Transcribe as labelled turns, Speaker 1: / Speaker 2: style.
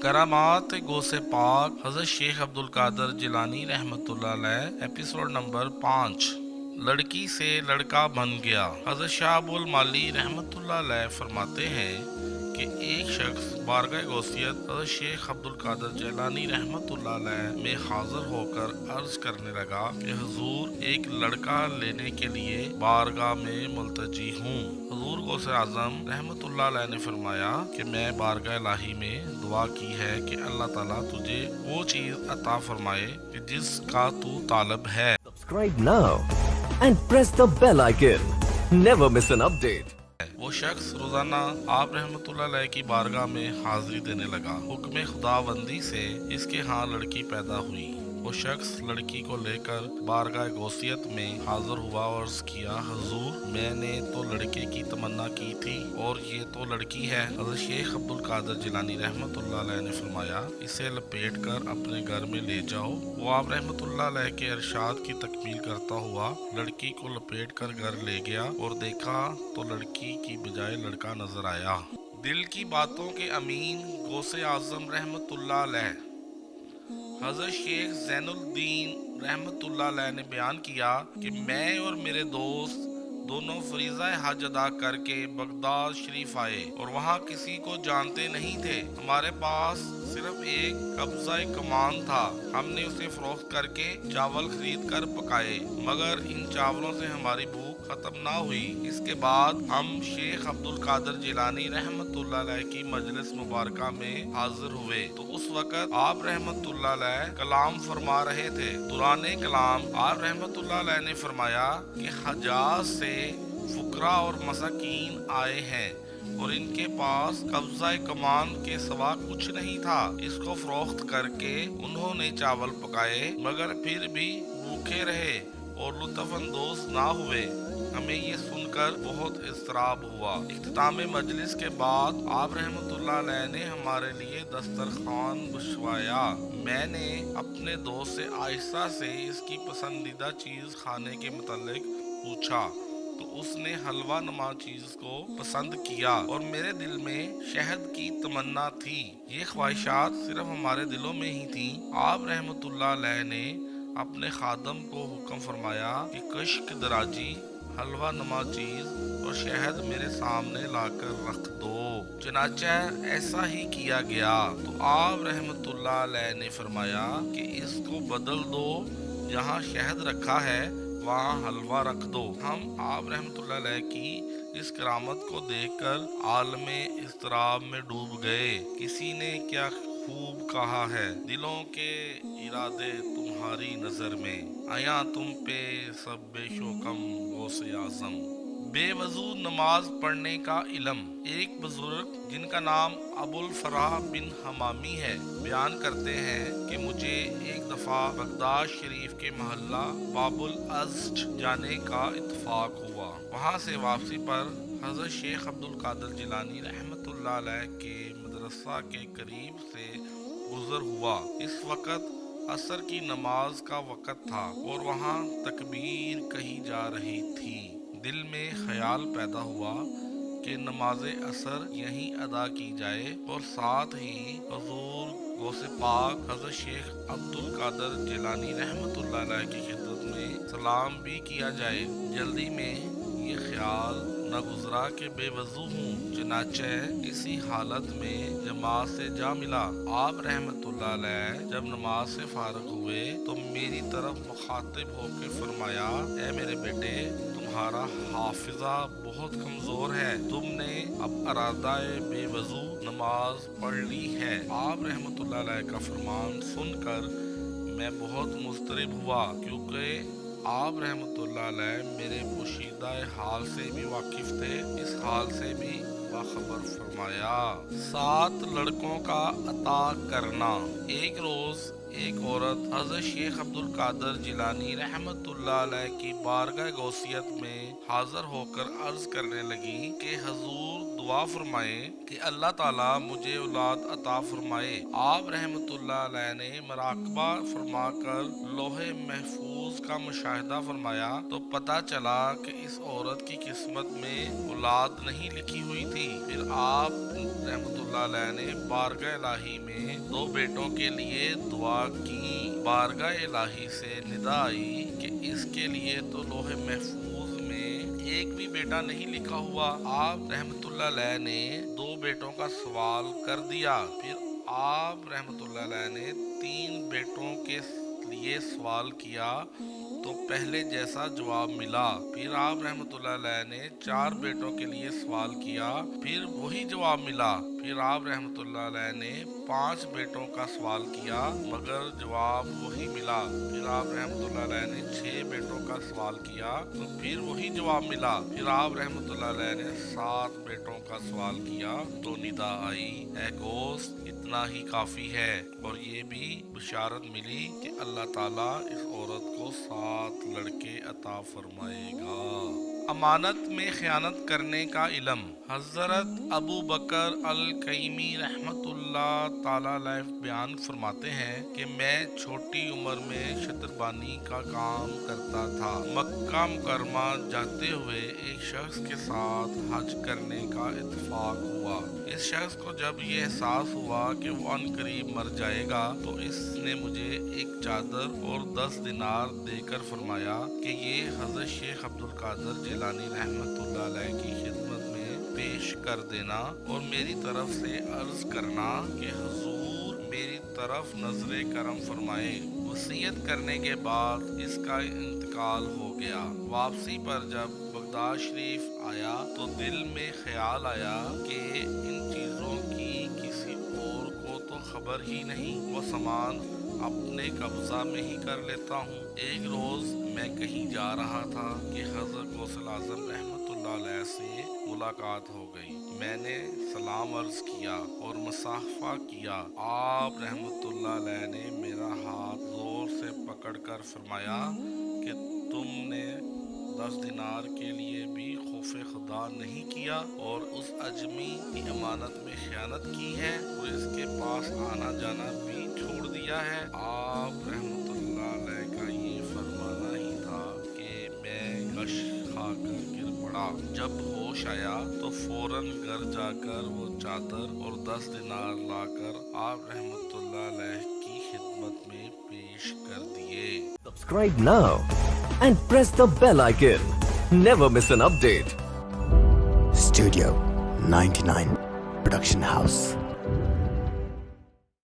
Speaker 1: کرامات غوث پاک حضرت شیخ عبدالقادر جیلانی رحمۃ اللہ علیہ، ایپیسوڈ نمبر 5۔ لڑکی سے لڑکا بن گیا۔ حضرت شاہ ابو المالی رحمۃ اللہ علیہ فرماتے ہیں کہ ایک شخص بارگاہ غوثیت حضرت شیخ عبدالقادر جیلانی رحمۃ اللہ علیہ میں حاضر ہو کر عرض کرنے لگا کہ حضور، ایک لڑکا لینے کے لیے بارگاہ میں ملتجی ہوں۔ حضور غوث اعظم رحمۃ اللہ علیہ نے فرمایا کہ میں بارگاہ الہی میں دعا کی ہے کہ اللہ تعالیٰ تجھے وہ چیز عطا فرمائے کہ جس کا تو طالب ہے۔
Speaker 2: Subscribe now and press the bell icon. Never miss an update.
Speaker 1: وہ شخص روزانہ آپ رحمۃ اللہ علیہ کی بارگاہ میں حاضری دینے لگا۔ حکم خداوندی سے اس کے ہاں لڑکی پیدا ہوئی۔ وہ شخص لڑکی کو لے کر بارگاہ غوثیت میں حاضر ہوا اور عرض کیا، حضور، میں نے تو لڑکے کی تمنا کی تھی اور یہ تو لڑکی ہے۔ حضرت شیخ عبدالقادر جیلانی رحمۃ اللہ علیہ نے فرمایا، اسے لپیٹ کر اپنے گھر میں لے جاؤ۔ وہ آپ رحمۃ اللہ علیہ کے ارشاد کی تکمیل کرتا ہوا لڑکی کو لپیٹ کر گھر لے گیا اور دیکھا تو لڑکی کی بجائے لڑکا نظر آیا۔ دل کی باتوں کے امین غوث اعظم رحمۃ اللہ علیہ حضرت شیخ زین الدین رحمۃ اللہ علیہ نے بیان کیا کہ میں اور میرے دوست دونوں فریضہ حج ادا کر کے بغداد شریف آئے اور وہاں کسی کو جانتے نہیں تھے۔ ہمارے پاس صرف ایک قبضہ کمان تھا۔ ہم نے اسے فروخت کر کے چاول خرید کر پکائے، مگر ان چاولوں سے ہماری بھوک ختم نہ ہوئی۔ اس کے بعد ہم شیخ عبدالقادر جیلانی رحمۃ اللہ علیہ کی مجلس مبارکہ میں حاضر ہوئے تو اس وقت آپ رحمۃ اللہ علیہ کلام فرما رہے تھے۔ دوران کلام آپ رحمۃ اللہ علیہ نے فرمایا کہ حجاز سے فقراء اور مساکین آئے ہیں اور ان کے پاس قبضہ کمان کے سوا کچھ نہیں تھا۔ اس کو فروخت کر کے انہوں نے چاول پکائے مگر پھر بھی بھوکے رہے اور لطف اندوز نہ ہوئے۔ ہمیں یہ سن کر بہت اضطراب ہوا۔ اختتام مجلس کے بعد آپ رحمۃ اللہ علیہ نے ہمارے لیے دسترخوان بچھوایا۔ میں نے اپنے دوست سے آہستہ سے اس کی پسندیدہ چیز کھانے کے متعلق پوچھا تو اس نے حلوہ نما چیز کو پسند کیا اور میرے دل میں شہد کی تمنا تھی۔ یہ خواہشات صرف ہمارے دلوں میں ہی تھیں۔ آپ رحمۃ اللہ علیہ نے اپنے خادم کو حکم فرمایا کہ کشک دراجی، حلوہ نما چیز اور شہد میرے سامنے لا کر رکھ دو۔ چنانچہ ایسا ہی کیا گیا تو آپ رحمۃ اللہ علیہ نے فرمایا کہ اس کو بدل دو، جہاں شہد رکھا ہے وہاں حلوہ رکھ دو۔ ہم آپ رحمۃ اللہ علیہ کی اس کرامت کو دیکھ کر عالم اضطراب میں ڈوب گئے۔ کسی نے کیا خوب کہا ہے، دلوں کے ارادے تمہاری نظر میں، آیا تم پہ سب بے شوکم غوث اعظم۔ بے وضو نماز پڑھنے کا علم۔ ایک بزرگ جن کا نام ابو الفراح بن حمامی ہے بیان کرتے ہیں کہ مجھے ایک دفعہ بغداد شریف کے محلہ باب الازج جانے کا اتفاق ہوا۔ وہاں سے واپسی پر حضرت شیخ عبدالقادر جیلانی رحمۃ اللہ علیہ کے مدرسہ کے قریب سے گزر ہوا۔ اس وقت عصر کی نماز کا وقت تھا اور وہاں تکبیر کہی جا رہی تھی۔ دل میں خیال پیدا ہوا کہ نماز عصر یہیں ادا کی جائے اور ساتھ ہی حضور غوث پاک حضرت شیخ عبدالقادر جیلانی رحمۃ اللہ علیہ کی خدمت میں سلام بھی کیا جائے۔ جلدی میں یہ خیال نہ گزرا کہ بے وضو ہوں، چنانچہ اسی حالت میں جماعت سے جا ملا۔ آپ رحمۃ اللہ علیہ جب نماز سے فارغ ہوئے تو میری طرف مخاطب ہو کے فرمایا، اے میرے بیٹے، تمہارا حافظہ بہت کمزور ہے، تم نے اب ارادہ بے وضو نماز پڑھ لی ہے۔ آپ رحمۃ اللہ علیہ کا فرمان سن کر میں بہت مضطرب ہوا، کیونکہ آپ رحمۃ اللہ علیہ میرے پوشیدہ حال سے بھی واقف تھے۔ اس حال سے بھی باخبر فرمایا۔ 7 لڑکوں کا عطا کرنا۔ ایک روز ایک عورت حضرت شیخ عبدالقادر جیلانی رحمۃ اللہ علیہ کی بارگاہ غوثیت میں حاضر ہو کر عرض کرنے لگی کہ حضور دعا فرمائیں کہ اللہ تعالیٰ مجھے اولاد عطا فرمائے۔ آپ رحمۃ اللہ علیہ نے مراقبہ فرما کر لوح محفوظ اس کا مشاہدہ فرمایا تو پتہ چلا کہ اس عورت کی قسمت میں اولاد نہیں لکھی ہوئی تھی۔ پھر آپ رحمت اللہ علیہ نے بارگاہ الہی میں 2 بیٹوں کے لیے دعا کی۔ بارگاہ الہی سے ندا آئی کہ اس کے لیے تو لوح محفوظ میں ایک بھی بیٹا نہیں لکھا ہوا۔ آپ رحمت اللہ علیہ نے 2 بیٹوں کا سوال کر دیا۔ پھر آپ رحمت اللہ علیہ نے 3 بیٹوں کے لیے سوال کیا تو پہلے جیسا جواب ملا۔ پھر آپ رحمت اللہ علیہ نے 4 بیٹوں کے لیے سوال کیا، پھر وہی جواب ملا۔ پھر آپ رحمت اللہ علیہ نے 5 بیٹوں کا سوال کیا مگر جواب وہی ملا۔ پھر آپ رحمت اللہ علیہ نے 6 بیٹوں کا سوال کیا تو پھر وہی جواب ملا۔ پھر آپ رحمت اللہ علیہ نے 7 بیٹوں کا سوال کیا تو ندا آئی، اے گوست اتنا ہی کافی ہے۔ اور یہ بھی بشارت ملی کہ اللہ تعالیٰ اس عورت کو 7 لڑکے عطا فرمائے گا۔ امانت میں خیانت کرنے کا علم۔ حضرت ابو بکر الکیمی رحمت اللہ تعالیٰ علیہ بیان فرماتے ہیں کہ میں چھوٹی عمر میں شتربانی کا کام کرتا تھا۔ مکہ مکرمہ جاتے ہوئے ایک شخص کے ساتھ حج کرنے کا اتفاق ہوا۔ اس شخص کو جب یہ احساس ہوا کہ وہ عنقریب مر جائے گا تو اس نے مجھے ایک چادر اور 10 دینار دے کر فرمایا کہ یہ حضرت شیخ عبد القادر جیلانی رحمت اللہ علیہ کی خدمت میں پیش کر دینا اور میری طرف سے عرض کرنا کہ حضور میری طرف نظر کرم فرمائے۔ وصیت کرنے کے بعد اس کا انتقال ہو گیا۔ واپسی پر جب بغداد شریف آیا تو دل میں خیال آیا کہ ان چیزوں کی کسی اور کو تو خبر ہی نہیں، وہ سامان اپنے قبضہ میں ہی کر لیتا ہوں۔ ایک روز میں کہیں جا رہا تھا کہ حضرت غوث اعظم رحمت اللہ علیہ سے ملاقات ہو گئی۔ میں نے سلام عرض کیا اور مصافحہ کیا۔ آپ رحمت اللہ علیہ نے میرا ہاتھ زور سے پکڑ کر فرمایا کہ تم نے 10 دینار کے لیے بھی خوف خدا نہیں کیا اور اس اجمی کی امانت میں خیانت کی ہے اور اس کے پاس آنا جانا بھی چھوڑ دیا ہے۔ آپ رحمت اللہ علیہ کا یہ فرمانا ہی تھا کہ میں غش کھا کر گر پڑا۔ جب ہوش آیا تو فوراً گھر جا کر وہ چادر اور 10 دینار لا کر آپ رحمت اللہ علیہ کی خدمت میں پیش کر دیے۔
Speaker 2: Subscribe now and press the bell icon. Never miss an update.
Speaker 3: Studio 99 Production House.